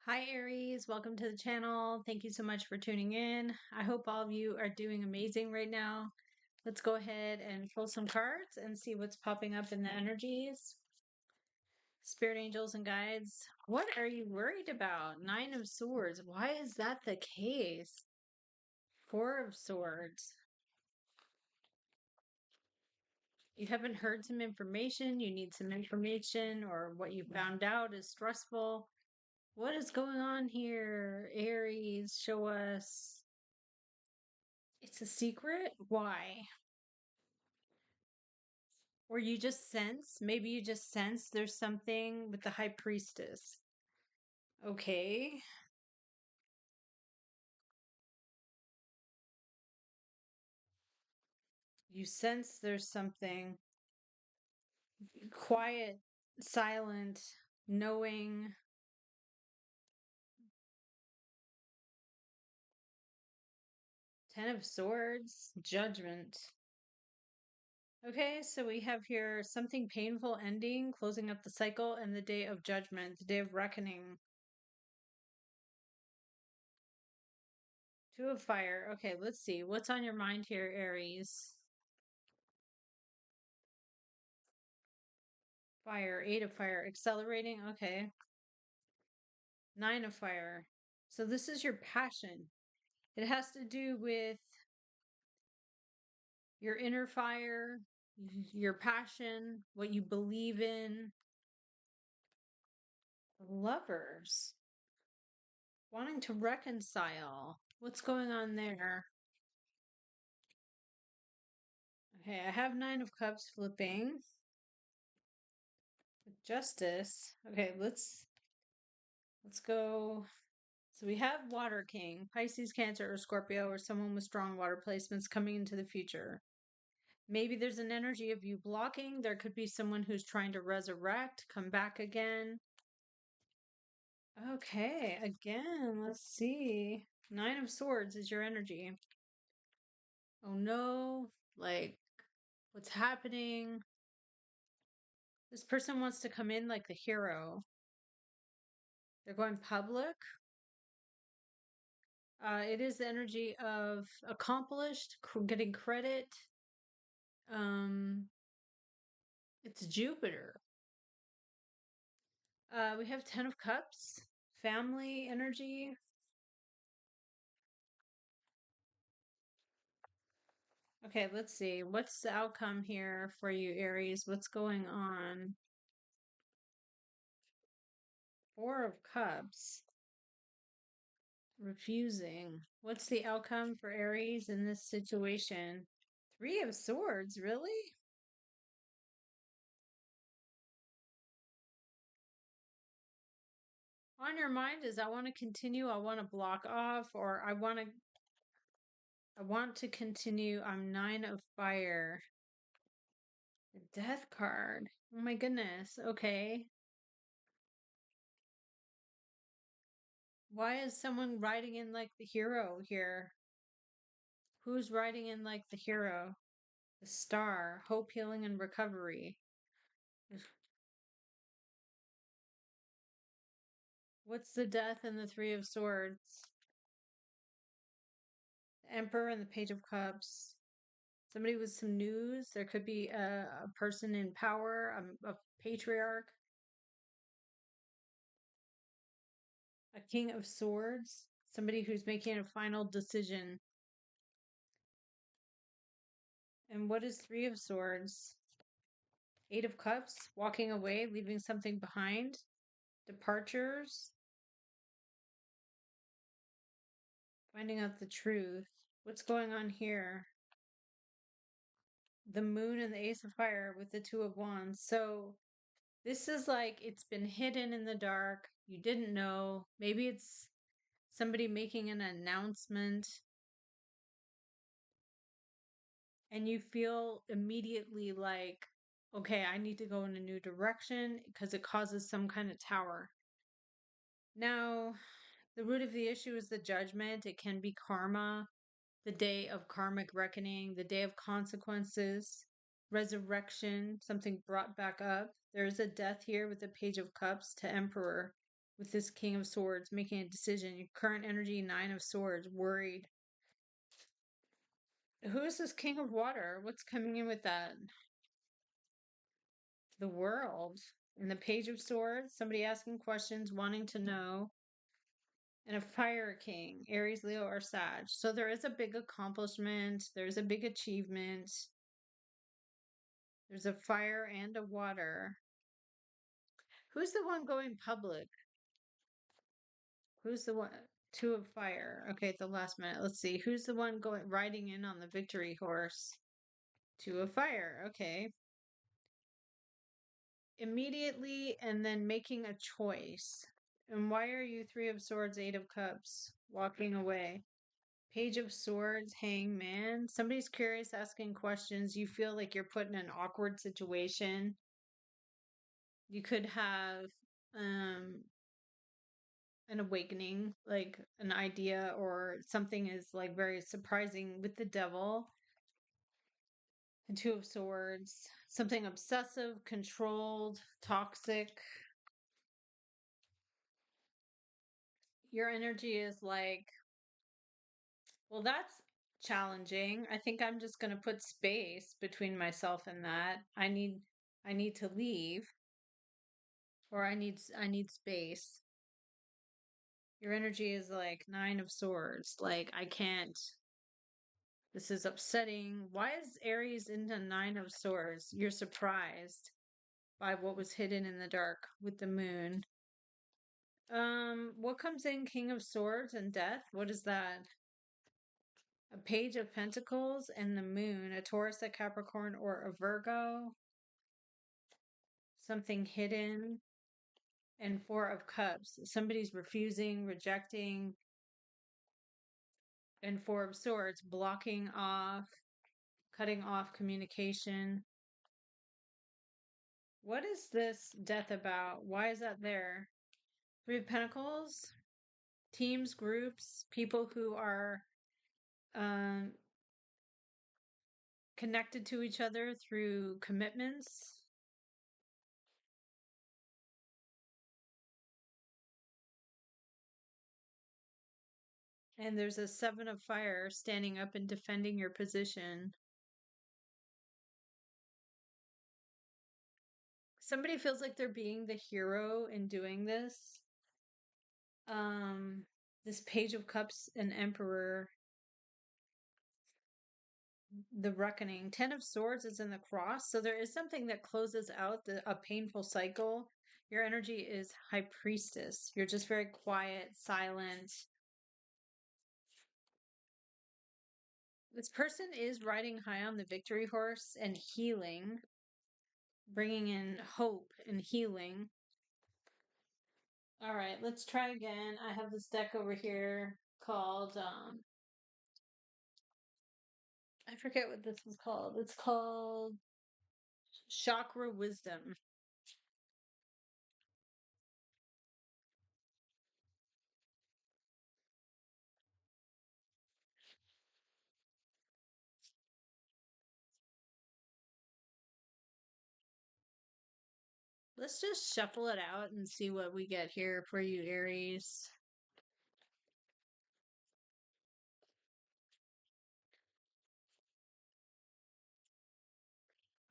Hi, Aries. Welcome to the channel. Thank you so much for tuning in. I hope all of you are doing amazing right now. Let's go ahead and pull some cards and see what's popping up in the energies. Spirit angels and guides, what are you worried about? Nine of Swords. Why is that the case? Four of Swords. You haven't heard some information, you need some information, or what you found out is stressful. What is going on here? Aries, show us. It's a secret? Why? Or you just sense, maybe you just sense there's something with the high priestess. Okay. You sense there's something quiet, silent, knowing. Ten of Swords, Judgment. Okay, so we have here something painful ending, closing up the cycle, and the day of judgment, the day of reckoning. Two of Fire. Okay, let's see. What's on your mind here, Aries? Fire, Eight of Fire, accelerating. Okay. Nine of Fire. So this is your passion. It has to do with your inner fire, your passion, what you believe in. Lovers. Wanting to reconcile. What's going on there? Okay, I have Nine of Cups flipping. Justice. Okay, let's go. So we have Water King, Pisces, Cancer, or Scorpio, or someone with strong water placements coming into the future. Maybe there's an energy of you blocking. There could be someone who's trying to resurrect, come back again. Okay, again, let's see. Nine of Swords is your energy. Oh no, like, what's happening? This person wants to come in like the hero. They're going public. It is the energy of accomplished, getting credit. Um, it's Jupiter. We have Ten of Cups, family energy. Okay, let's see. What's the outcome here for you, Aries? What's going on? Four of Cups. Refusing. What's the outcome for Aries in this situation? Three of Swords, really? On your mind is I want to continue, I want to block off, or I want to continue. I'm Nine of Fire. The Death card. Oh my goodness. Okay. Why is someone writing in like the hero here? Who's writing in like the hero? The Star. Hope, healing, and recovery. What's the Death and the Three of Swords? The Emperor and the Page of Cups. Somebody with some news. There could be a person in power, a patriarch. A King of Swords. Somebody who's making a final decision. And what is Three of Swords? Eight of Cups, walking away, leaving something behind. Departures. Finding out the truth. What's going on here? The Moon and the Ace of Fire with the Two of Wands. So this is like it's been hidden in the dark. You didn't know. Maybe it's somebody making an announcement. And you feel immediately like, okay, I need to go in a new direction because it causes some kind of tower. Now, the root of the issue is the judgment. It can be karma, the day of karmic reckoning, the day of consequences, resurrection, something brought back up. There's a death here with the Page of Cups to Emperor. with this King of Swords, making a decision. Your current energy, Nine of Swords, worried. Who is this King of Water? What's coming in with that? The World. And the Page of Swords, somebody asking questions, wanting to know. And a Fire King, Aries, Leo, or Sag. So there is a big accomplishment. There's a big achievement. There's a fire and a water. Who's the one going public? Who's the one? Two of fire. Okay, at the last minute. Let's see. Who's the one going riding in on the victory horse? Two of fire. Okay. Immediately and then making a choice. And why are you Three of Swords, Eight of Cups, walking away? Page of Swords, Hangman. Somebody's curious, asking questions. You feel like you're put in an awkward situation. You could have an awakening, like an idea or something is like very surprising with the devil. And Two of Swords, something obsessive, controlled, toxic. Your energy is like, well, that's challenging. I think I'm just going to put space between myself and that. I need to leave, or I need space. Your energy is like Nine of Swords. Like, I can't. This is upsetting. Why is Aries into Nine of Swords? You're surprised by what was hidden in the dark with the moon. What comes in King of Swords and Death? What is that? A Page of Pentacles and the moon, a Taurus, a Capricorn, or a Virgo. Something hidden. And Four of Cups. Somebody's refusing, rejecting. And Four of Swords, blocking off, cutting off communication. What is this death about? Why is that there? Three of Pentacles, teams, groups, people who are um, connected to each other through commitments. And there's a Seven of Fire standing up and defending your position. Somebody feels like they're being the hero in doing this. Um, this Page of Cups and Emperor, the Reckoning. Ten of Swords is in the cross. So there is something that closes out a painful cycle. Your energy is High Priestess. You're just very quiet, silent. This person is riding high on the victory horse and healing, bringing in hope and healing. All right, let's try again. I have this deck over here called, I forget what this is called. It's called Chakra Wisdom. Let's just shuffle it out and see what we get here for you, Aries.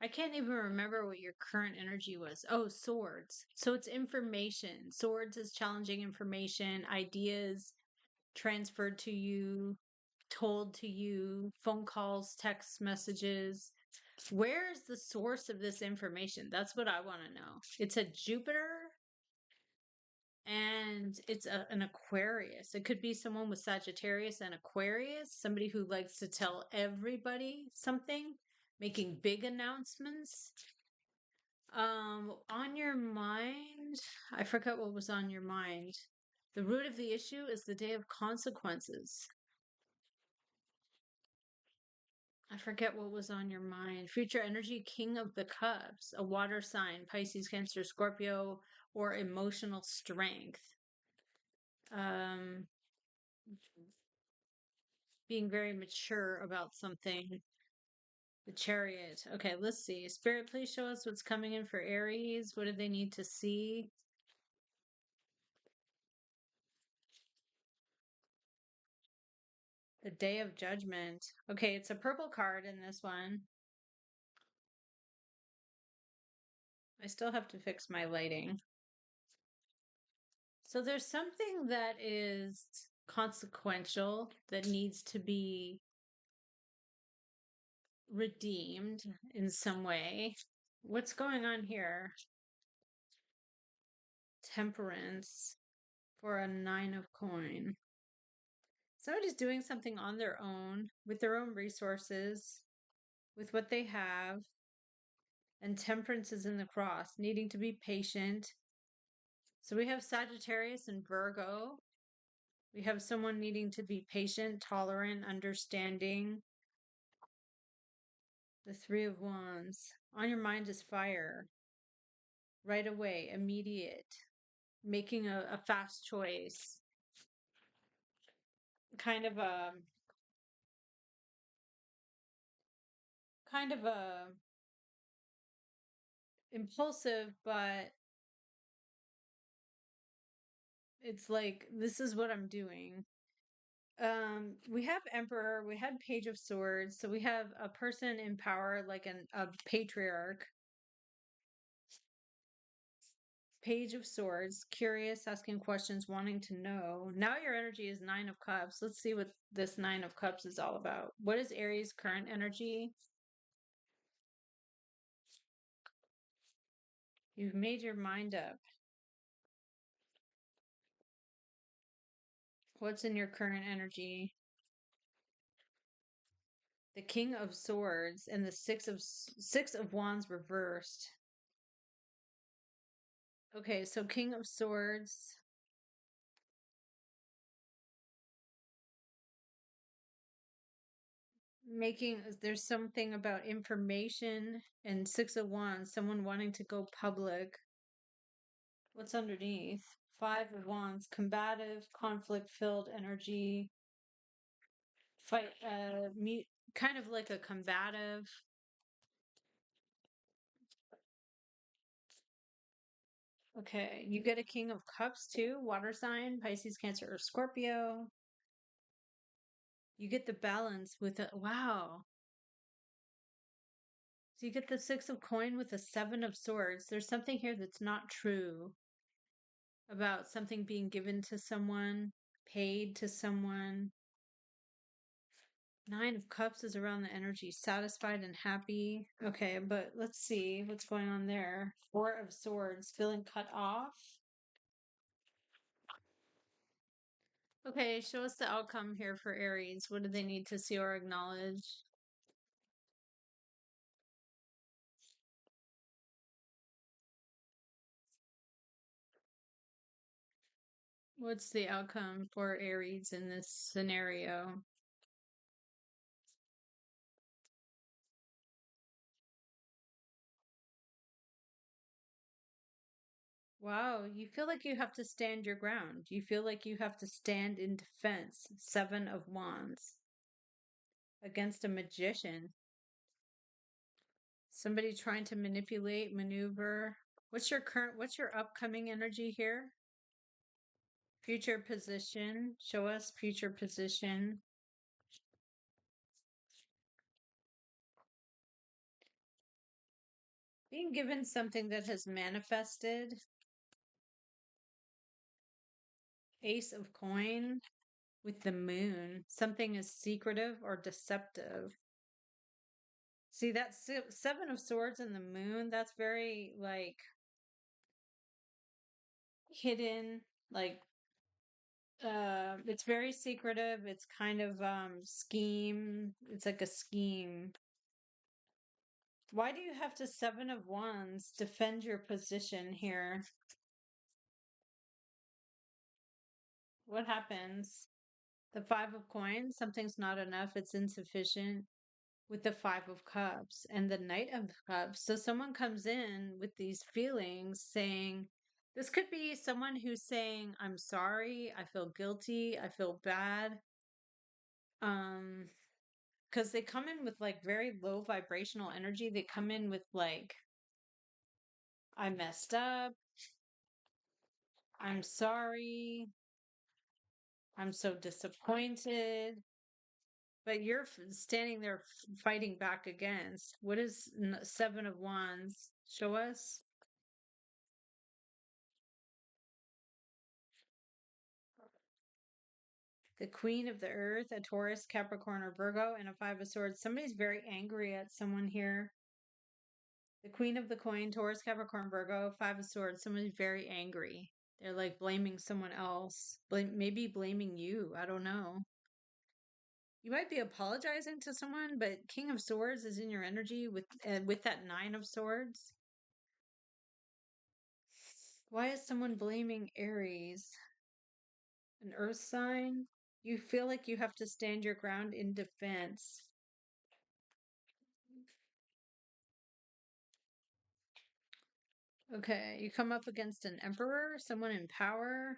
I can't even remember what your current energy was. Oh, swords. So it's information. Swords is challenging information, ideas transferred to you, told to you, phone calls, text messages. Where is the source of this information? That's what I want to know. It's a Jupiter and it's an Aquarius. It could be someone with Sagittarius and Aquarius, somebody who likes to tell everybody something, making big announcements. On your mind, I forgot what was on your mind. The root of the issue is the day of consequences. I forget what was on your mind. Future energy, King of the Cups, a water sign, Pisces, Cancer, Scorpio, or emotional strength. Um, being very mature about something. The Chariot. Okay, let's see. Spirit, please show us what's coming in for Aries. What do they need to see? The Day of Judgment. Okay, it's a purple card in this one. I still have to fix my lighting. So there's something that is consequential that needs to be redeemed in some way. What's going on here? Temperance for a 9 of coin. Somebody's doing something on their own, with their own resources, with what they have. And temperance is in the cross, needing to be patient. So we have Sagittarius and Virgo. We have someone needing to be patient, tolerant, understanding. The Three of Wands. On your mind is fire. Right away, immediate. Making a fast choice. Kind of a impulsive, but it's like, this is what I'm doing. We have Emperor, we had Page of Swords, so we have a person in power, like a patriarch. Page of Swords, curious, asking questions, wanting to know. Now your energy is Nine of Cups. Let's see what this Nine of Cups is all about. What is Aries' current energy? You've made your mind up. What's in your current energy? The King of Swords and the Six of Wands reversed. Okay, so King of Swords. There's something about information, and Six of Wands, someone wanting to go public. What's underneath? Five of Wands, combative, conflict filled energy. Fight, kind of like a combative. Okay, you get a King of Cups too, water sign, Pisces, Cancer, or Scorpio. You get the balance with a wow. So you get the Six of Coin with the Seven of Swords. There's something here that's not true about something being given to someone, paid to someone. Nine of Cups is around the energy, satisfied and happy. Okay, but let's see what's going on there. Four of Swords, feeling cut off. Okay, show us the outcome here for Aries. What do they need to see or acknowledge? What's the outcome for Aries in this scenario? Wow, you feel like you have to stand your ground. You feel like you have to stand in defense. Seven of Wands against a magician. Somebody trying to manipulate, maneuver. What's your upcoming energy here? Future position. Show us future position. Being given something that has manifested. Ace of coin with the moon. Something is secretive or deceptive. See, that Seven of Swords and the moon, that's very like hidden, like it's very secretive. It's kind of scheme. It's like a scheme. Why do you have to Seven of Wands defend your position here? What happens? The Five of Coins, something's not enough, it's insufficient. With the Five of Cups and the Knight of Cups. So someone comes in with these feelings saying, this could be someone who's saying, I'm sorry, I feel guilty, I feel bad. Because they come in with like very low vibrational energy. They come in with like, I messed up, I'm sorry, I'm so disappointed. But you're standing there fighting back against. What is Seven of Wands? Show us. The Queen of the Earth, a Taurus, Capricorn, or Virgo, and a Five of Swords. Somebody's very angry at someone here. The Queen of the Coin, Taurus, Capricorn, Virgo, Five of Swords. Somebody's very angry. They're like blaming someone else. Maybe blaming you. I don't know. You might be apologizing to someone, but King of Swords is in your energy with that Nine of Swords. Why is someone blaming Aries? An earth sign? You feel like you have to stand your ground in defense. Okay, you come up against an emperor, someone in power.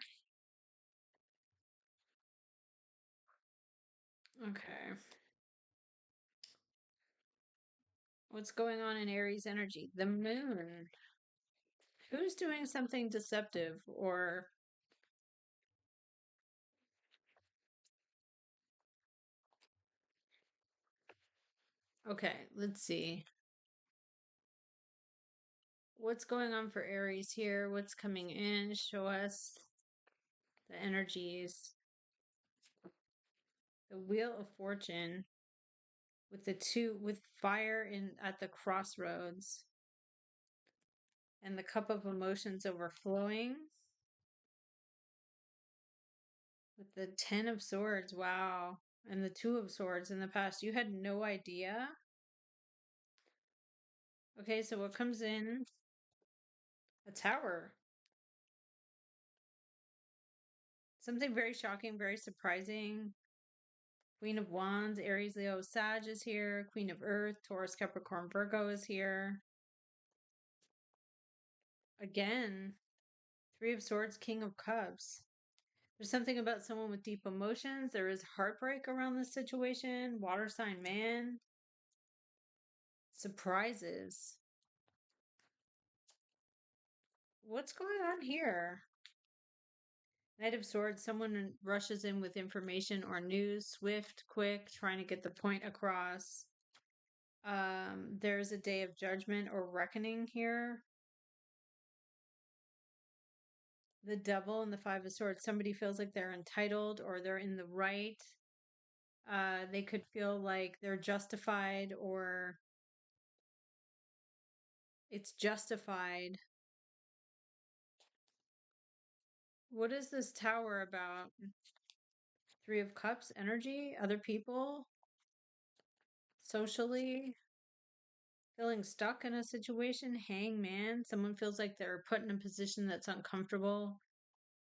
Okay. What's going on in Aries energy? The moon. Who's doing something deceptive or okay, let's see. What's going on for Aries here? What's coming in? Show us the energies. The Wheel of Fortune with fire in at the crossroads and the cup of emotions overflowing with the 10 of swords. Wow. And the 2 of swords in the past. You had no idea. Okay, so what comes in? A tower. Something very shocking, very surprising. Queen of Wands, Aries, Leo, Sag is here. Queen of Earth, Taurus, Capricorn, Virgo is here. Again, Three of Swords, King of Cups. There's something about someone with deep emotions. There is heartbreak around this situation. Water sign man. Surprises. What's going on here? Knight of Swords, someone rushes in with information or news, swift, quick, trying to get the point across. There's a day of judgment or reckoning here. The Devil and the Five of Swords, somebody feels like they're entitled or they're in the right. They could feel like they're justified or it's justified. What is this tower about? Three of Cups, energy, other people, socially, feeling stuck in a situation, hangman. Someone feels like they're put in a position that's uncomfortable.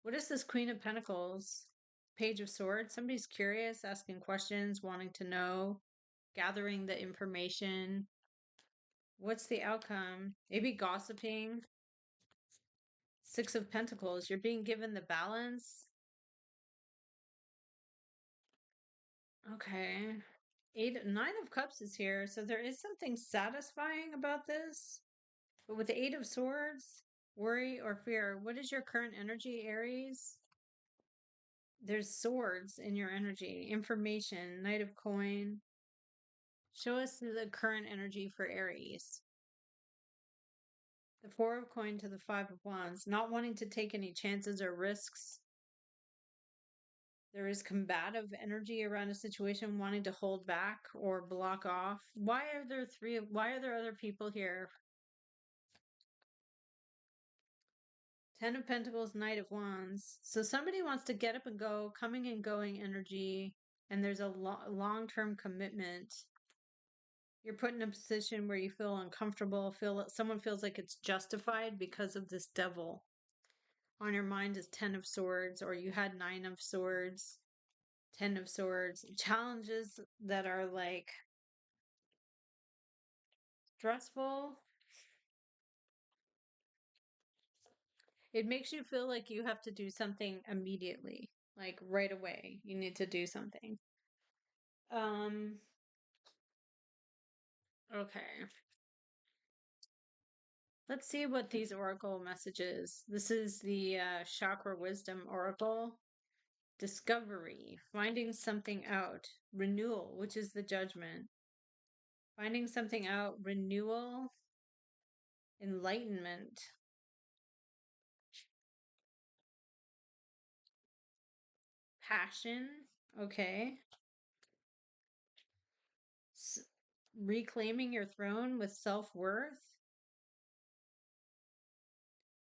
What is this Queen of Pentacles? Page of Swords. Somebody's curious, asking questions, wanting to know, gathering the information. What's the outcome? Maybe gossiping. Six of Pentacles. You're being given the balance. Okay. Nine of Cups is here, so there is something satisfying about this. But with the Eight of Swords, worry or fear. What is your current energy, Aries? There's swords in your energy. Information, Knight of Coin. Show us the current energy for Aries. The Four of Coin to the Five of Wands. Not wanting to take any chances or risks. There is combative energy around a situation, wanting to hold back or block off. Why are there other people here? Ten of Pentacles, Knight of Wands. So somebody wants to get up and go, coming and going energy, and there's a long-term commitment. You're put in a position where you feel uncomfortable, someone feels like it's justified because of this devil. On your mind is 10 of Swords, or you had 9 of Swords, 10 of Swords. Challenges that are like stressful. It makes you feel like you have to do something immediately, like right away. You need to do something. Okay. Let's see what these oracle messages. This is the chakra wisdom oracle. discovery, finding something out, renewal, which is the judgment, finding something out, renewal, enlightenment, passion, okay, S- reclaiming your throne with self-worth.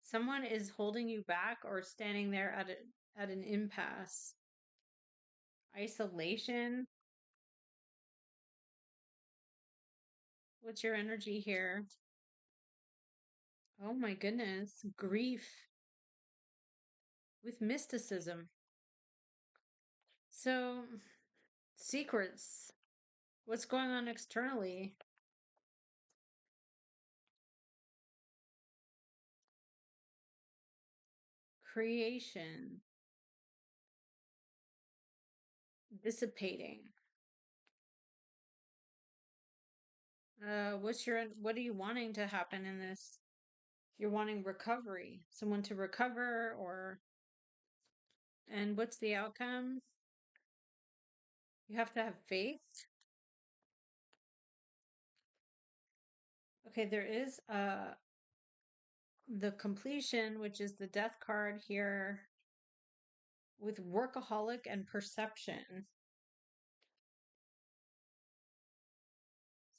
Someone is holding you back or standing there at an impasse. Isolation. What's your energy here? Oh my goodness. Grief with mysticism. So, secrets. What's going on externally? Creation. Dissipating. What are you wanting to happen in this? You're wanting recovery, someone to recover, and what's the outcome? You have to have faith. Okay, there is the completion, which is the death card here with workaholic and perception.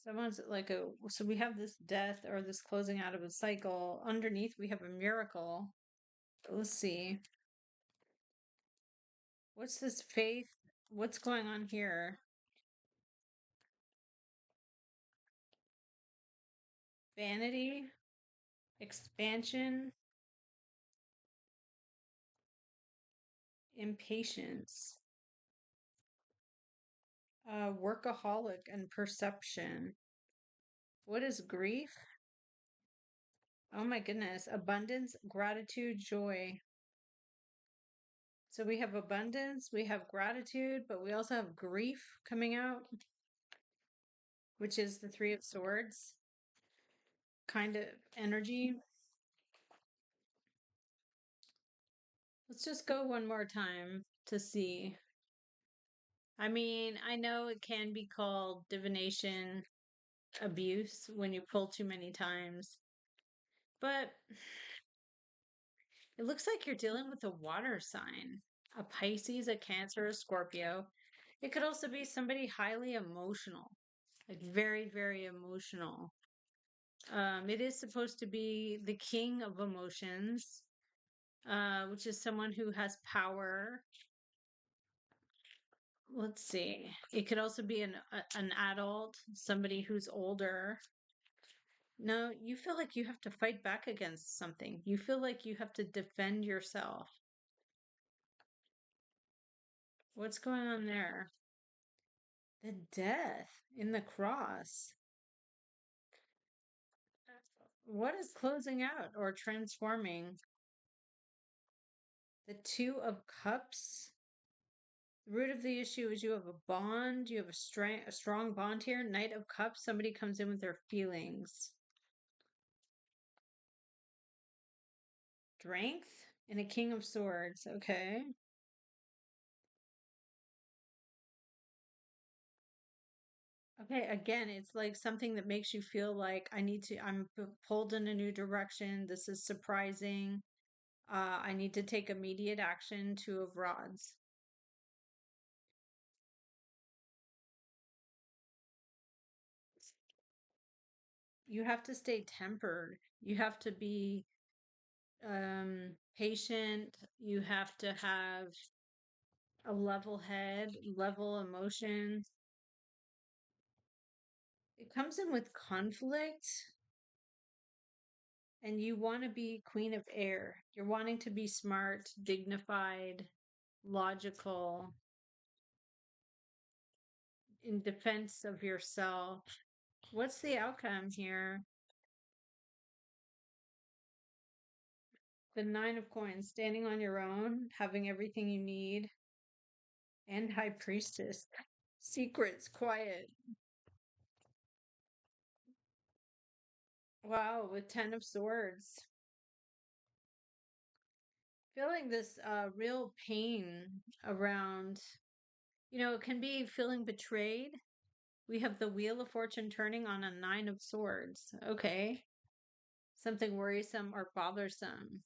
Someone's like so we have this death or this closing out of a cycle. Underneath, we have a miracle. Let's see. What's this faith? What's going on here? Vanity, expansion, impatience, workaholic and perception. What is grief? Oh my goodness. Abundance, gratitude, joy. So we have abundance, we have gratitude, but we also have grief coming out, which is the Three of Swords kind of energy. Let's just go one more time to see. I mean, I know it can be called divination abuse when you pull too many times, but it looks like you're dealing with a water sign, a Pisces, a Cancer, a Scorpio. It could also be somebody highly emotional, like very, very emotional. It is supposed to be the king of emotions, which is someone who has power. Let's see. It could also be an adult, somebody who's older. No, you feel like you have to fight back against something. You feel like you have to defend yourself. What's going on there? The death in the cross. What is closing out or transforming? The Two of Cups. The root of the issue is you have a bond, you have a strong bond here. Knight of Cups, somebody comes in with their feelings. Strength and a King of Swords. Okay. Okay, again, it's like something that makes you feel like I'm pulled in a new direction. This is surprising. I need to take immediate action. Two of Rods. You have to stay tempered. You have to be patient. You have to have a level head, level emotions. It comes in with conflict, and you want to be Queen of Air. You're wanting to be smart, dignified, logical, in defense of yourself. What's the outcome here? The Nine of Coins, standing on your own, having everything you need, and High Priestess. Secrets, quiet. Wow, with Ten of Swords. Feeling this real pain around, it can be feeling betrayed. We have the Wheel of Fortune turning on a Nine of Swords. Okay. Something worrisome or bothersome.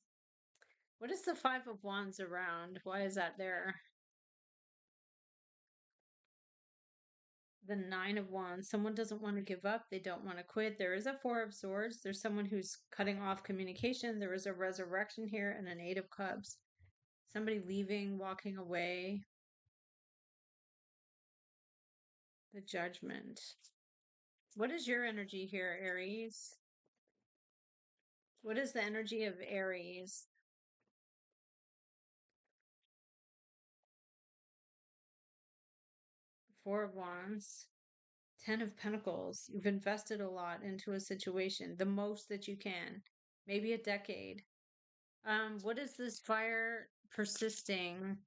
What is the Five of Wands around? Why is that there? The Nine of Wands. Someone doesn't want to give up. They don't want to quit. There is a Four of Swords. There's someone who's cutting off communication. There is a resurrection here and an Eight of Cups. Somebody leaving, walking away. The Judgment. What is your energy here, Aries? What is the energy of Aries? Four of Wands. Ten of Pentacles. You've invested a lot into a situation, the most that you can, maybe a decade. What is this fire persisting?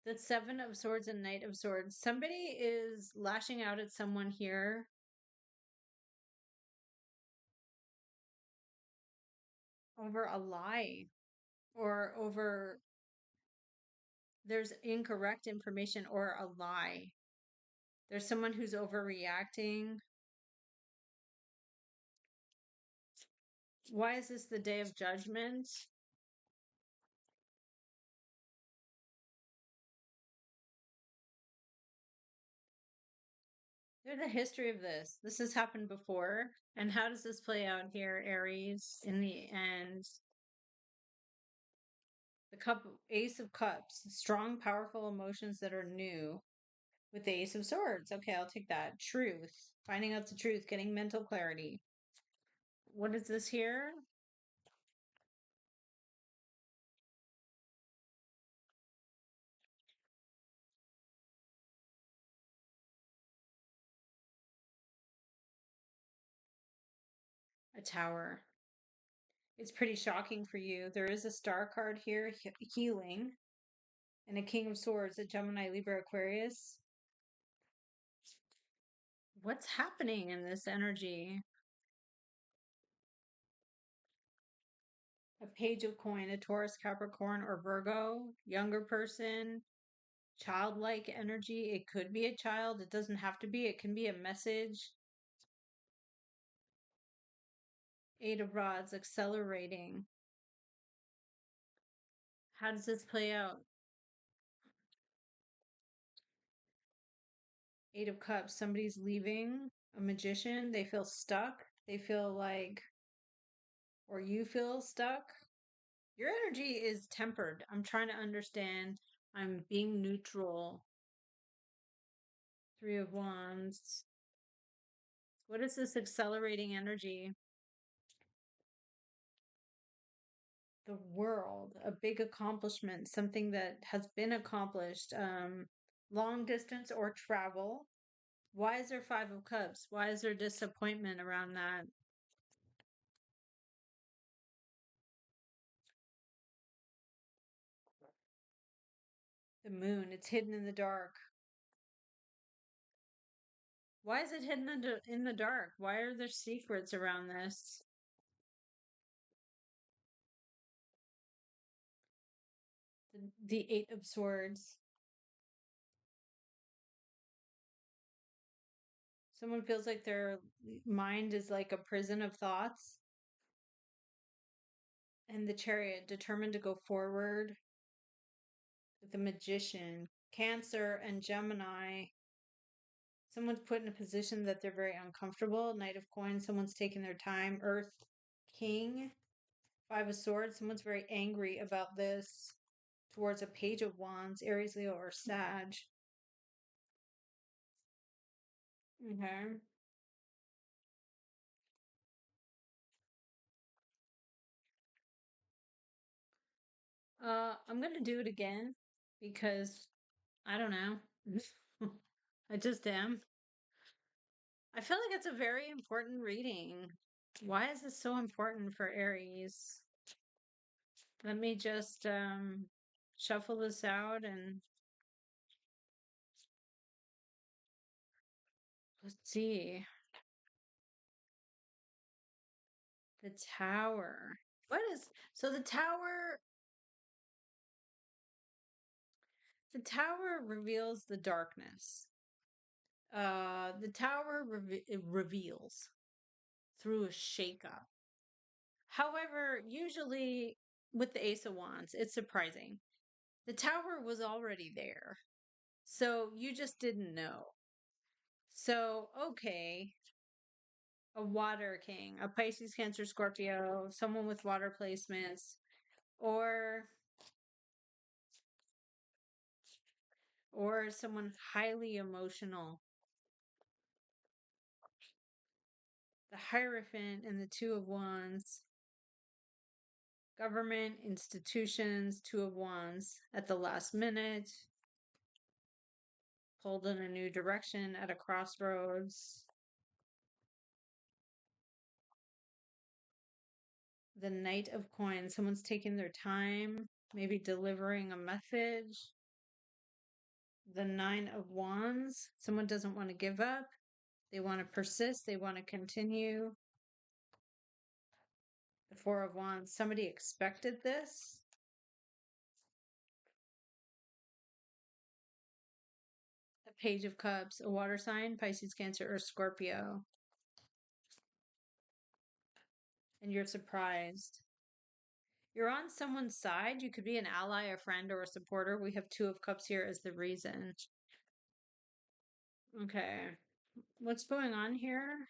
The Seven of Swords and Knight of Swords. Somebody is lashing out at someone here. Over a lie or over there's incorrect information or a lie. There's someone who's overreacting. Why is this the Day of Judgment? There's a history of this. This has happened before. And how does this play out here, Aries, in the end? The Ace of Cups, strong, powerful emotions that are new with the Ace of Swords. Okay, I'll take that. Truth, finding out the truth, getting mental clarity. What is this here? A Tower. It's pretty shocking for you. There is a star card here, healing, and a King of Swords, a Gemini, Libra, Aquarius. What's happening in this energy? A Page of Coin, a Taurus, Capricorn, or Virgo, younger person, childlike energy. It could be a child. It doesn't have to be. It can be a message. Eight of Rods, accelerating. How does this play out? Eight of Cups, somebody's leaving, a magician. They feel stuck. They feel like, or you feel stuck. Your energy is tempered. I'm trying to understand. I'm being neutral. Three of Wands. What is this accelerating energy? The World, a big accomplishment, something that has been accomplished. Long distance or travel. Why is there Five of Cups? Why is there disappointment around that? The Moon, it's hidden in the dark. Why is it hidden in the dark? Why are there secrets around this? The Eight of Swords. Someone feels like their mind is like a prison of thoughts. And the Chariot, determined to go forward. With the Magician, Cancer, and Gemini. Someone's put in a position that they're very uncomfortable. Knight of Coins, someone's taking their time. Earth, King, Five of Swords, someone's very angry about this. Towards a Page of Wands, Aries, Leo, or Sag. Okay. I'm gonna do it again because I don't know. I just am. I feel like it's a very important reading. Why is this so important for Aries? Let me just shuffle this out and let's see. The Tower. What is so the tower reveals the darkness. The tower it reveals through a shakeup. However, usually with the Ace of Wands, it's surprising. The tower was already there. So you just didn't know. So, okay, a water king, a Pisces, Cancer, Scorpio, someone with water placements, or someone highly emotional. The Hierophant and the Two of Wands. Government, institutions, Two of Wands at the last minute. Pulled in a new direction at a crossroads. The Knight of Coins. Someone's taking their time, maybe delivering a message. The Nine of Wands. Someone doesn't want to give up. They want to persist. They want to continue. The Four of Wands. Somebody expected this. The Page of Cups. A water sign, Pisces, Cancer, or Scorpio. And you're surprised. You're on someone's side. You could be an ally, a friend, or a supporter. We have Two of Cups here as the reason. Okay. What's going on here?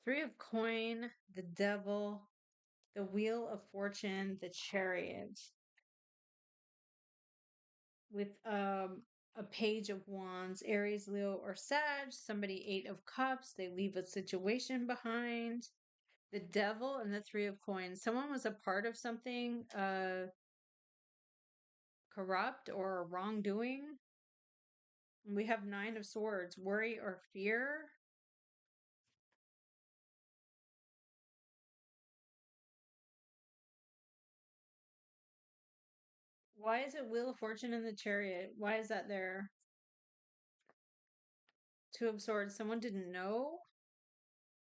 Three of Coin, the Devil, the Wheel of Fortune, the Chariot. With a Page of Wands, Aries, Leo, or Sag. Somebody Eight of Cups. They leave a situation behind. The Devil and the Three of Coins. Someone was a part of something corrupt or wrongdoing. We have Nine of Swords, worry or fear. Why is it Wheel of Fortune in the Chariot? Why is that there? Two of Swords, someone didn't know.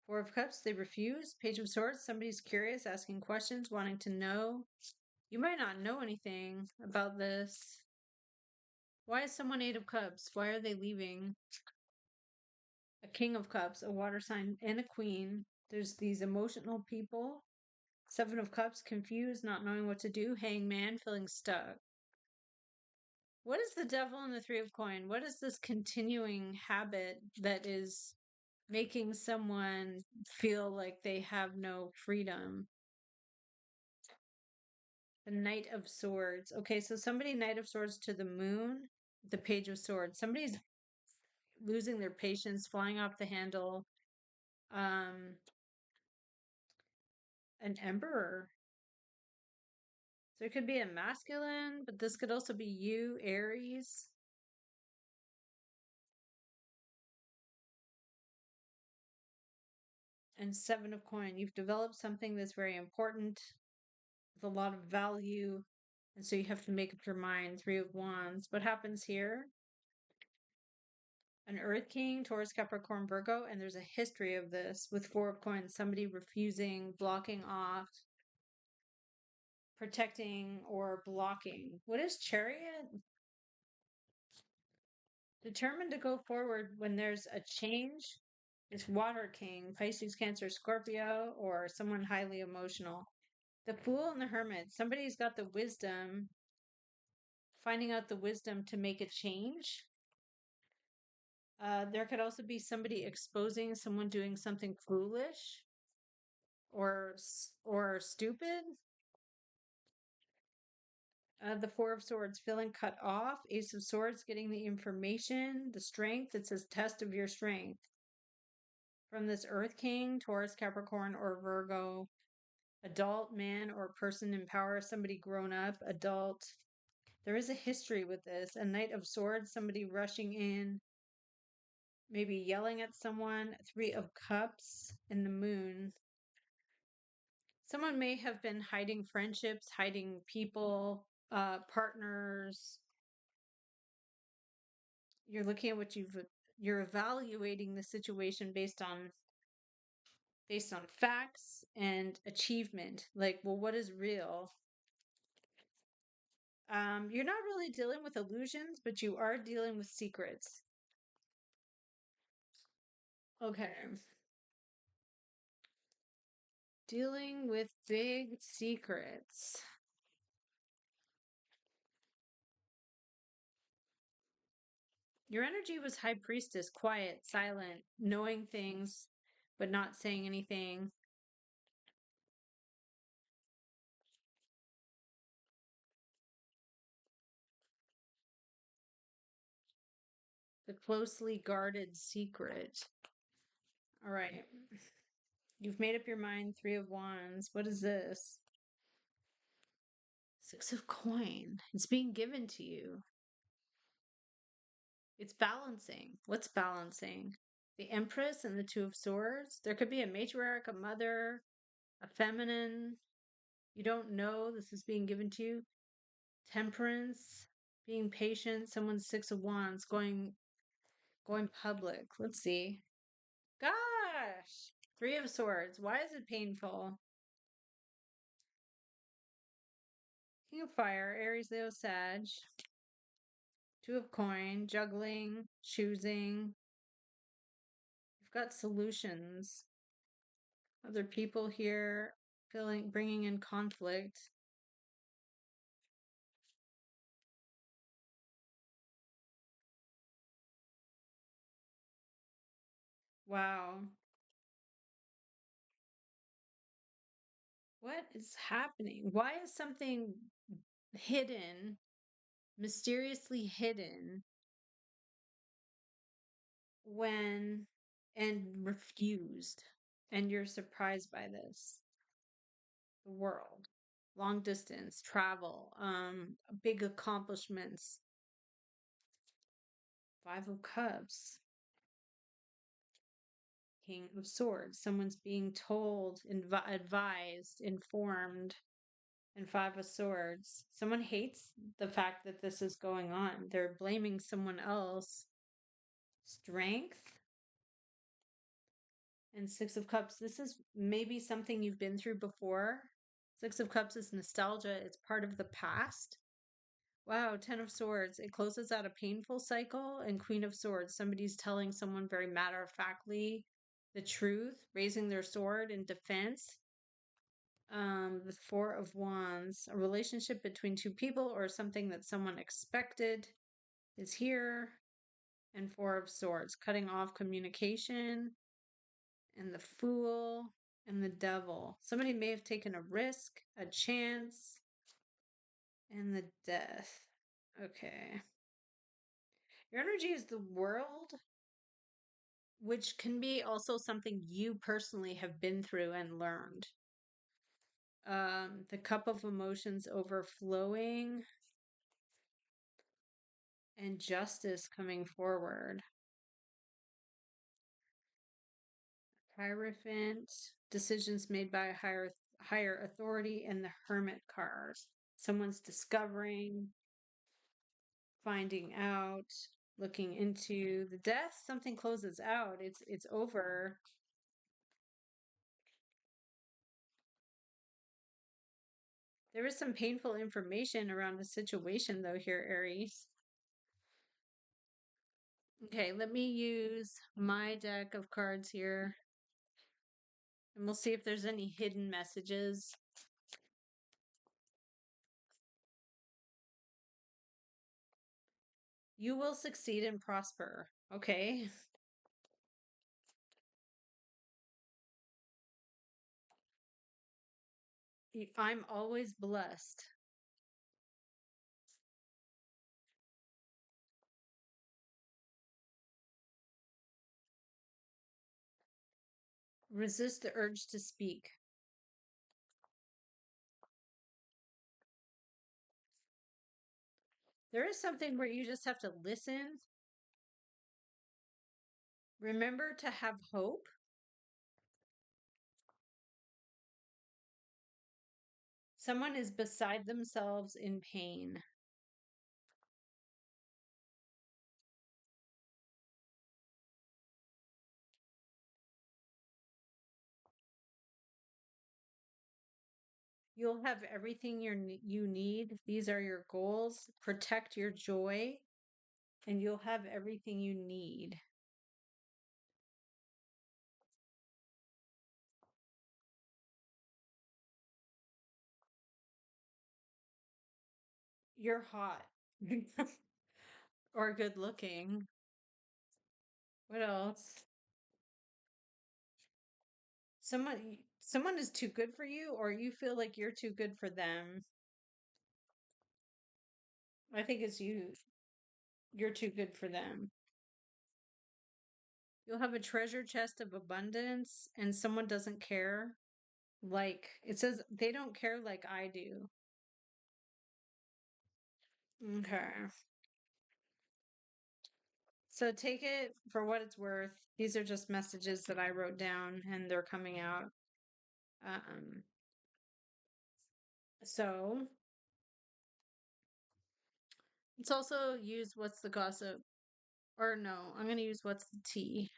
Four of Cups, they refuse. Page of Swords, somebody's curious, asking questions, wanting to know. You might not know anything about this. Why is someone Eight of Cups? Why are they leaving? A King of Cups, a water sign, and a Queen. There's these emotional people. Seven of Cups, confused, not knowing what to do. Hangman, feeling stuck. What is the Devil and the Three of Coin? What is this continuing habit that is making someone feel like they have no freedom? The Knight of Swords. Okay, so somebody Knight of Swords to the moon, the Page of Swords. Somebody's losing their patience, flying off the handle. Um, an Emperor. So it could be a masculine, but this could also be you, Aries. And Seven of Coin. You've developed something that's very important with a lot of value. And so you have to make up your mind. Three of Wands. What happens here? An Earth King, Taurus, Capricorn, Virgo. And there's a history of this with Four of Coins. Somebody refusing, blocking off, protecting, or blocking. What is Chariot? Determined to go forward when there's a change. It's Water King, Pisces, Cancer, Scorpio, or someone highly emotional. The Fool and the Hermit. Somebody's got the wisdom, finding out the wisdom to make a change. There could also be somebody exposing someone doing something foolish or stupid. The Four of Swords, feeling cut off. Ace of Swords, getting the information, the strength. It says test of your strength. From this Earth King, Taurus, Capricorn, or Virgo. Adult, man, or person in power, somebody grown up, adult. There is a history with this. A Knight of Swords, somebody rushing in, maybe yelling at someone. Three of Cups and the Moon. Someone may have been hiding friendships, hiding people, partners. You're looking at you're evaluating the situation based on based on facts and achievement. Like, well, what is real? You're not really dealing with illusions, but you are dealing with secrets. Okay. Dealing with big secrets. Your energy was High Priestess, quiet, silent, knowing things, but not saying anything. The closely guarded secret. All right. You've made up your mind. Three of Wands. What is this? Six of Coin. It's being given to you. It's balancing. What's balancing? The Empress and the Two of Swords. There could be a matriarch, a mother, a feminine. You don't know. This is being given to you. Temperance, being patient. Someone's Six of Wands, going public. Let's see. Gosh, Three of Swords. Why is it painful? King of Fire, Aries, Leo, Sag. Two of Coin, juggling, choosing. You've got solutions. Other people here bringing in conflict. Wow. What is happening? Why is something hidden, mysteriously hidden, when and refused? And you're surprised by this. The world, long distance, travel, big accomplishments. Five of Cups. King of Swords. Someone's being told, advised, informed. And Five of Swords. Someone hates the fact that this is going on. They're blaming someone else. Strength. And Six of Cups. This is maybe something you've been through before. Six of Cups is nostalgia. It's part of the past. Wow, Ten of Swords. It closes out a painful cycle. And Queen of Swords. Somebody's telling someone very matter-of-factly the truth, raising their sword in defense. The Four of Wands. A relationship between two people or something that someone expected is here. And Four of Swords. Cutting off communication. And the Fool. And the Devil. Somebody may have taken a risk, a chance. And the Death. Okay. Your energy is the World, which can be also something you personally have been through and learned. The Cup of Emotions overflowing and justice coming forward. Hierophant, decisions made by a higher authority, and the Hermit card. Someone's discovering, finding out, looking into the Death. Something closes out. It's over. There is some painful information around the situation, though, here, Aries. Okay, let me use my deck of cards here. And we'll see if there's any hidden messages. You will succeed and prosper. Okay. I'm always blessed. Resist the urge to speak. There is something where you just have to listen. Remember to have hope. Someone is beside themselves in pain. You'll have everything you need. These are your goals. Protect your joy, and you'll have everything you need. You're hot or good looking. What else? Someone is too good for you, or you feel like you're too good for them. I think it's you. You're too good for them. You'll have a treasure chest of abundance, and someone doesn't care. Like it says, they don't care like I do. Okay. So take it for what it's worth. These are just messages that I wrote down and they're coming out. Um, so let's also use what's the gossip? Or no, I'm going to use what's the tea?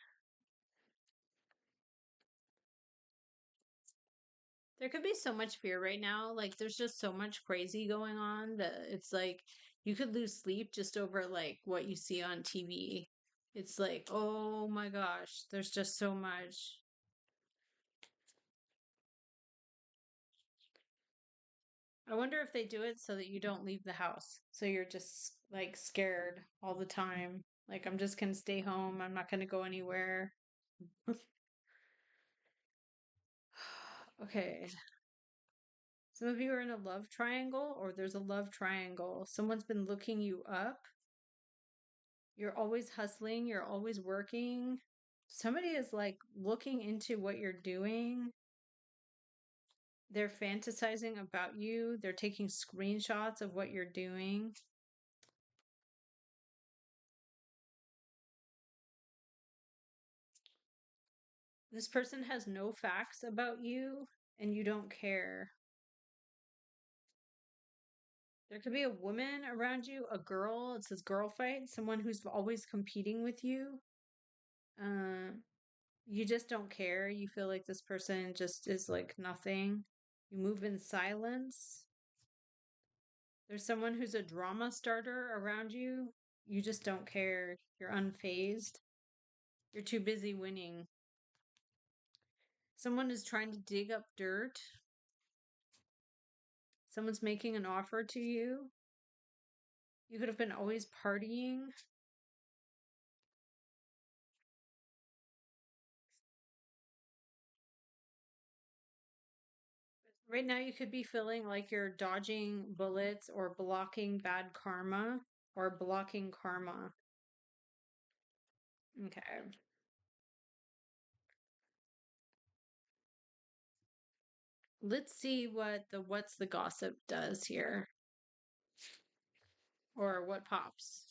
There could be so much fear right now. Like there's just so much crazy going on that it's like you could lose sleep just over like what you see on TV. It's like, oh my gosh, there's just so much. I wonder if they do it so that you don't leave the house. So you're just like scared all the time. Like, I'm just going to stay home. I'm not going to go anywhere. Okay. Some of you are in a love triangle, or there's a love triangle. Someone's been looking you up. You're always hustling. You're always working. Somebody is like looking into what you're doing. They're fantasizing about you. They're taking screenshots of what you're doing. This person has no facts about you and you don't care. There could be a woman around you, a girl, it says girl fight, someone who's always competing with you. Uh, you just don't care. You feel like this person just is like nothing. You move in silence. There's someone who's a drama starter around you. You just don't care. You're unfazed. You're too busy winning. Someone is trying to dig up dirt. Someone's making an offer to you. You could have been always partying. Right now, you could be feeling like you're dodging bullets or blocking bad karma or blocking karma. Okay. Let's see what the what's the gossip does here or what pops.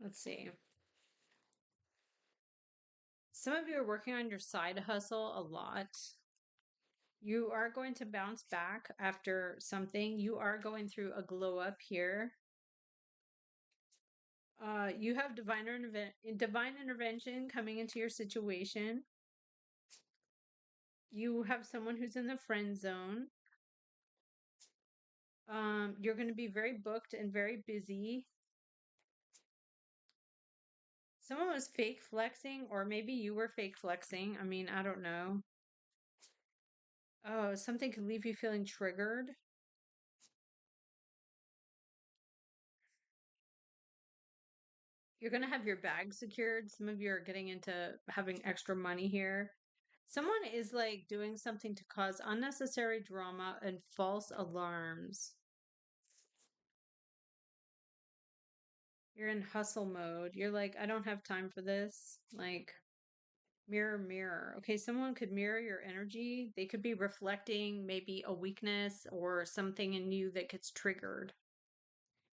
Let's see. Some of you are working on your side hustle a lot. You are going to bounce back after something. You are going through a glow up here. You have divine intervention coming into your situation. You have someone who's in the friend zone. You're going to be very booked and very busy. Someone was fake flexing, or maybe you were fake flexing. I mean, I don't know. Oh, something could leave you feeling triggered. You're going to have your bag secured. Some of you are getting into having extra money here. Someone is like doing something to cause unnecessary drama and false alarms. You're in hustle mode. You're like, I don't have time for this. Like, mirror, mirror. Okay, someone could mirror your energy. They could be reflecting maybe a weakness or something in you that gets triggered.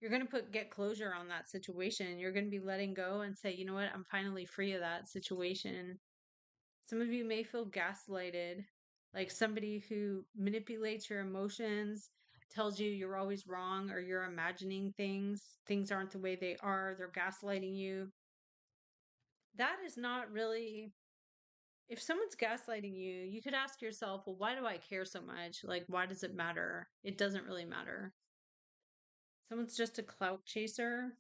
You're going to get closure on that situation. You're going to be letting go and say, you know what? I'm finally free of that situation. Some of you may feel gaslighted, like somebody who manipulates your emotions, tells you you're always wrong or you're imagining things. Things aren't the way they are. They're gaslighting you. That is not really, if someone's gaslighting you, you could ask yourself, well, why do I care so much? Like, why does it matter? It doesn't really matter. Someone's just a clout chaser,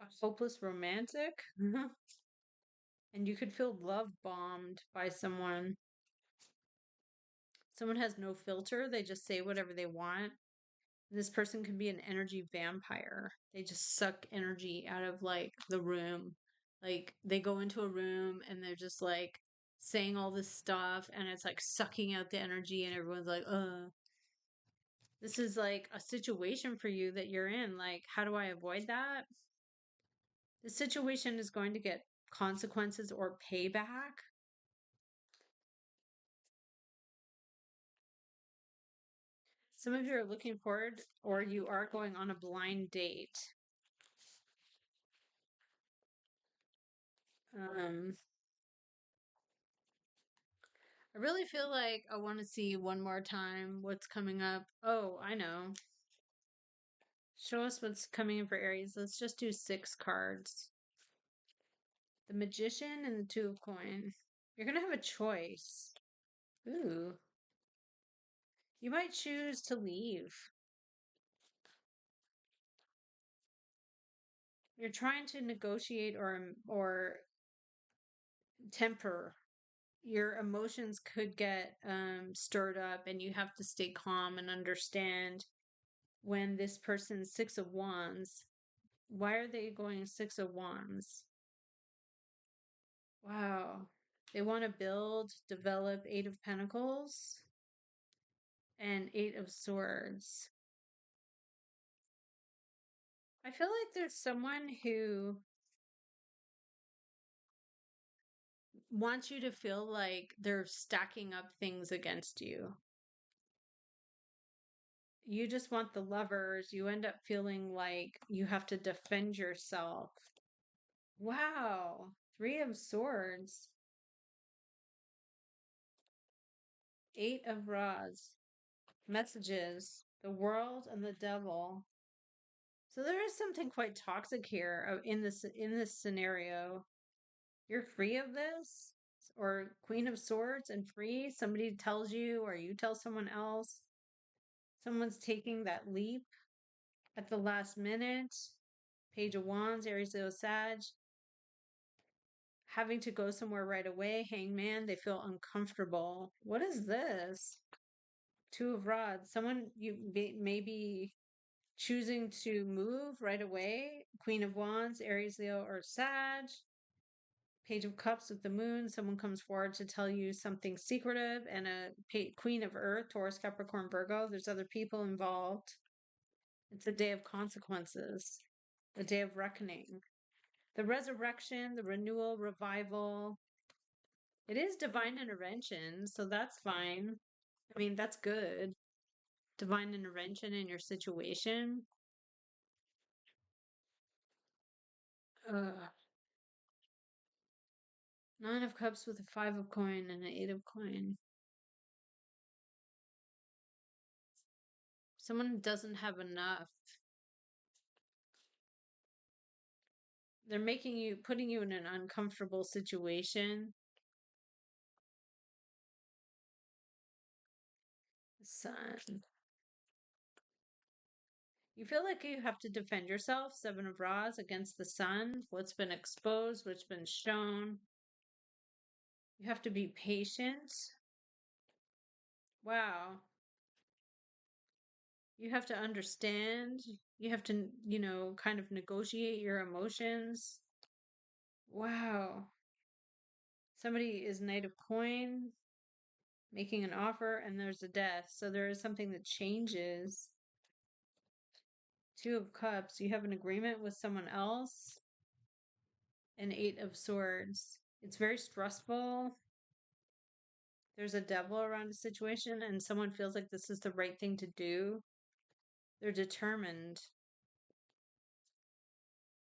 a hopeless romantic, and you could feel love bombed by someone. Someone has no filter. They just say whatever they want. This person can be an energy vampire. They just suck energy out of like the room. Like they go into a room and they're just like saying all this stuff and it's like sucking out the energy and everyone's like, this is like a situation for you that you're in. Like, how do I avoid that? The situation is going to get consequences or payback. Some of you are looking forward or you are going on a blind date. Um, I really feel like I want to see one more time what's coming up. Oh, I know. Show us what's coming in for Aries. Let's just do 6 cards. The Magician and the Two of Coin. You're going to have a choice. Ooh. You might choose to leave. You're trying to negotiate or temper. Your emotions could get stirred up and you have to stay calm and understand when this person's 6 of Wands. Why are they going 6 of Wands? Wow. They want to build, develop 8 of Pentacles and 8 of Swords. I feel like there's someone who wants you to feel like they're stacking up things against you. You just want the lovers. You end up feeling like you have to defend yourself. Wow. 3 of Swords. 8 of Rods. Messages. The world and the devil. So there is something quite toxic here in this scenario. You're free of this, or Queen of Swords and free. Somebody tells you, or you tell someone else. Someone's taking that leap at the last minute. Page of Wands, Aries, Leo, Sag. Having to go somewhere right away. Hangman, they feel uncomfortable. What is this? 2 of Rods. Someone you may be choosing to move right away. Queen of Wands, Aries, Leo, or Sag. Page of Cups with the moon. Someone comes forward to tell you something secretive. And a Queen of Earth, Taurus, Capricorn, Virgo. There's other people involved. It's a day of consequences, a day of reckoning. The resurrection, the renewal, revival. It is divine intervention, so that's fine. I mean, that's good. Divine intervention in your situation. Ugh. 9 of Cups with a 5 of Coin and an 8 of Coin. Someone doesn't have enough. They're putting you in an uncomfortable situation. Sun. You feel like you have to defend yourself, 7 of Rods, against the sun, what's been exposed, what's been shown. You have to be patient. Wow. You have to understand. You have to, kind of negotiate your emotions. Wow. Somebody is Knight of Coin, making an offer, and there's a death. So there is something that changes. 2 of Cups. You have an agreement with someone else. And 8 of Swords. It's very stressful. There's a devil around a situation, and someone feels like this is the right thing to do. They're determined.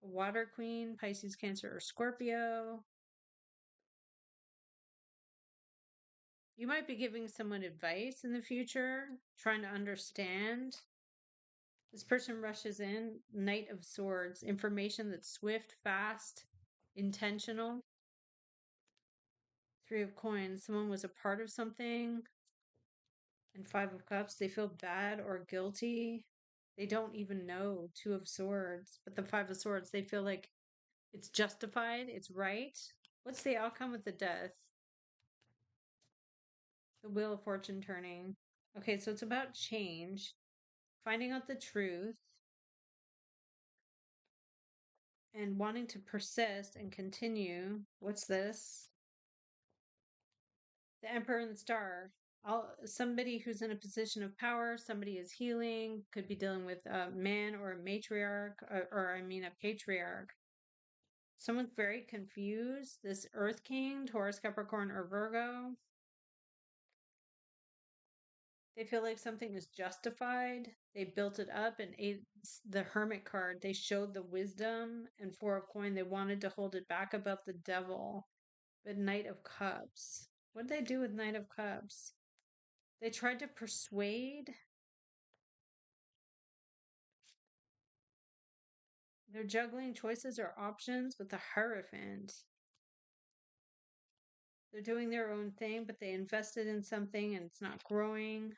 Water Queen, Pisces, Cancer, or Scorpio. You might be giving someone advice in the future, trying to understand. This person rushes in, Knight of Swords, information that's swift, fast, intentional. Three of Coins, someone was a part of something. And Five of Cups, they feel bad or guilty. They don't even know. Two of Swords, but the Five of Swords, they feel like it's justified, it's right. What's the outcome with the Death? The Wheel of Fortune turning. Okay, so it's about change, finding out the truth, and wanting to persist and continue. What's this? The Emperor and the Star. Somebody who's in a position of power, somebody is healing, could be dealing with a man or a matriarch, or I mean a patriarch. Someone's very confused. This Earth King, Taurus, Capricorn, or Virgo. They feel like something is justified. They built it up, and the Hermit card, they showed the wisdom, and Four of Coin, they wanted to hold it back about the devil. But Knight of Cups. What did they do with Knight of Cups? They tried to persuade. They're juggling choices or options with the Hierophant. They're doing their own thing, but they invested in something and it's not growing.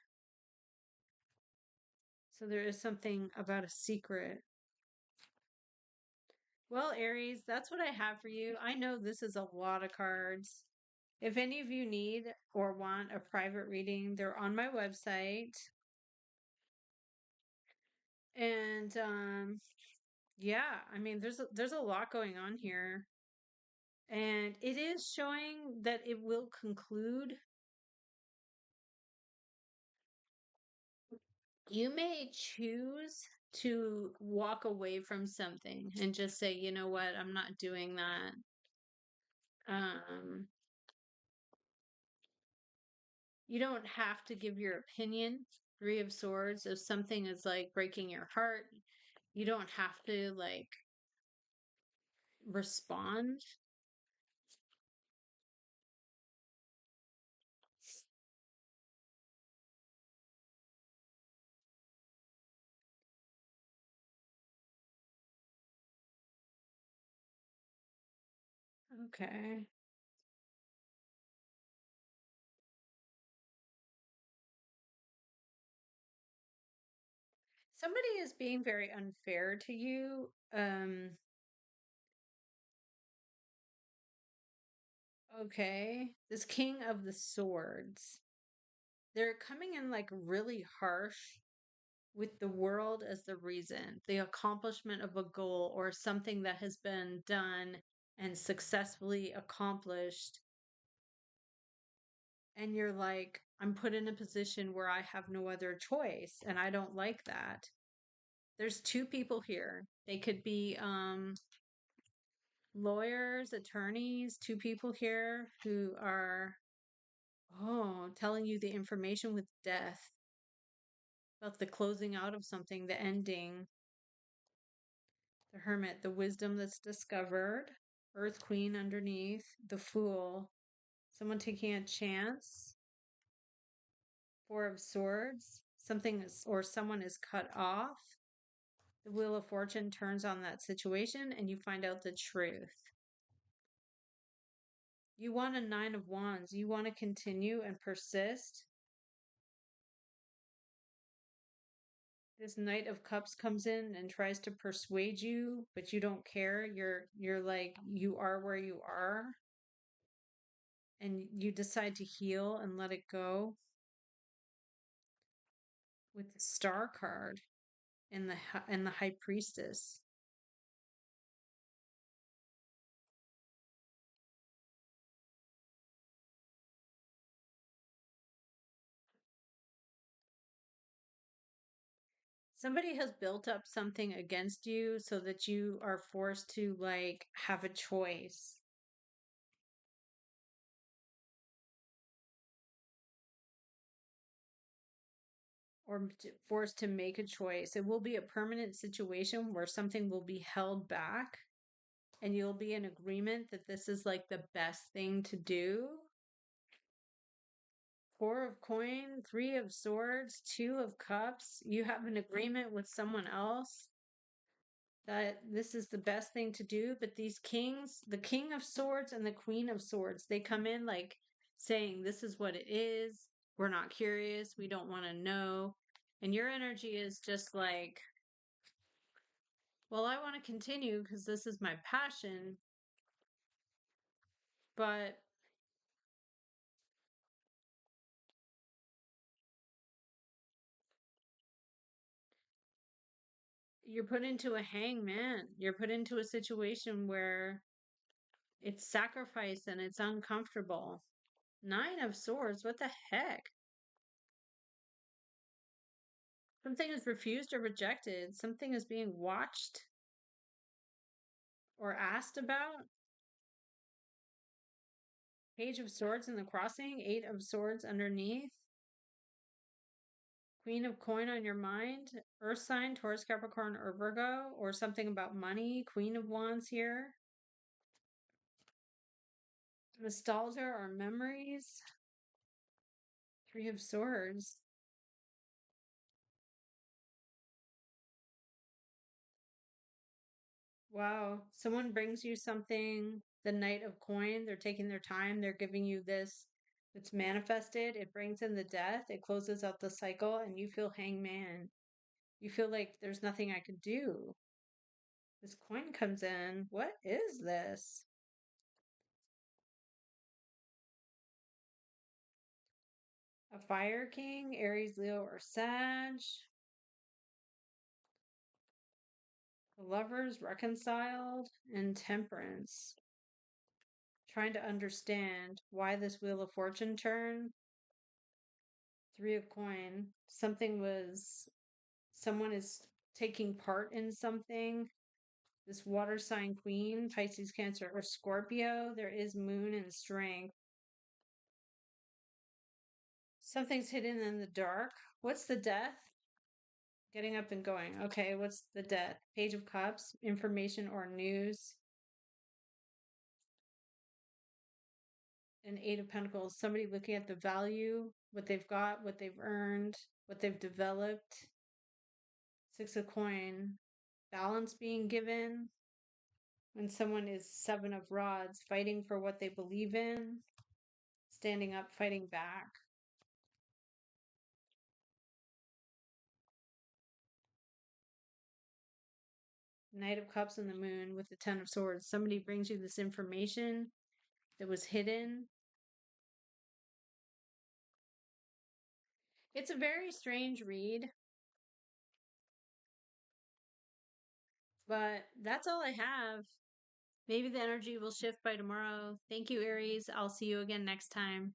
So there is something about a secret. Well, Aries, that's what I have for you. I know this is a lot of cards. If any of you need or want a private reading, they're on my website. And yeah, I mean there's a lot going on here. And it is showing that it will conclude. You may choose to walk away from something and just say, you know what, I'm not doing that. Um, you don't have to give your opinion. Three of Swords, if something is like breaking your heart, you don't have to like respond. Okay. Somebody is being very unfair to you. Okay. This King of the Swords. They're coming in like really harsh with the world as the reason, the accomplishment of a goal or something that has been done and successfully accomplished. And you're like, I'm put in a position where I have no other choice, and I don't like that. There's two people here. They could be lawyers, attorneys, two people here who are, telling you the information with death about the closing out of something, the ending. The Hermit, the wisdom that's discovered. Earth Queen underneath. The Fool, someone taking a chance. Four of Swords, something is, or someone is cut off. The Wheel of Fortune turns on that situation and you find out the truth. You want a Nine of Wands. You want to continue and persist. This Knight of Cups comes in and tries to persuade you, but you don't care. You're like, you are where you are, and you decide to heal and let it go. With the Star card and the High Priestess. Somebody has built up something against you so that you are forced to like have a choice, or forced to make a choice. It will be a permanent situation where something will be held back and you'll be in agreement that this is like the best thing to do. Four of coin, three of swords, two of cups. You have an agreement with someone else that this is the best thing to do. But these kings, the king of swords and the queen of swords, they come in like saying, this is what it is. We're not curious. We don't want to know. And your energy is just like, well, I want to continue because this is my passion. But you're put into a hangman. You're put into a situation where it's sacrifice and it's uncomfortable. Nine of swords, what the heck? Something is refused or rejected. Something is being watched or asked about. Page of swords in the crossing, eight of swords underneath. Queen of coin on your mind. Earth sign, Taurus, Capricorn, or Virgo, or something about money. Queen of wands here. Nostalgia or memories. Three of swords. Wow. Someone brings you something, the Knight of Coin. They're taking their time. They're giving you this. It's manifested. It brings in the death. It closes out the cycle, and you feel hangman. You feel like there's nothing I could do. This coin comes in. What is this? A fire king, Aries, Leo, or Sag. The lovers reconciled and temperance. Trying to understand why this Wheel of Fortune turn. Three of coin. Someone is taking part in something. This water sign queen, Pisces, Cancer, or Scorpio. There is moon and strength. Something's hidden in the dark. What's the death? Getting up and going. Okay, what's the death? Page of Cups, information or news. And Eight of Pentacles. Somebody looking at the value, what they've got, what they've earned, what they've developed. Six of coin. Balance being given. When someone is Seven of Rods, fighting for what they believe in. Standing up, fighting back. Knight of Cups and the Moon with the Ten of Swords. Somebody brings you this information that was hidden. It's a very strange read, but that's all I have. Maybe the energy will shift by tomorrow. Thank you, Aries. I'll see you again next time.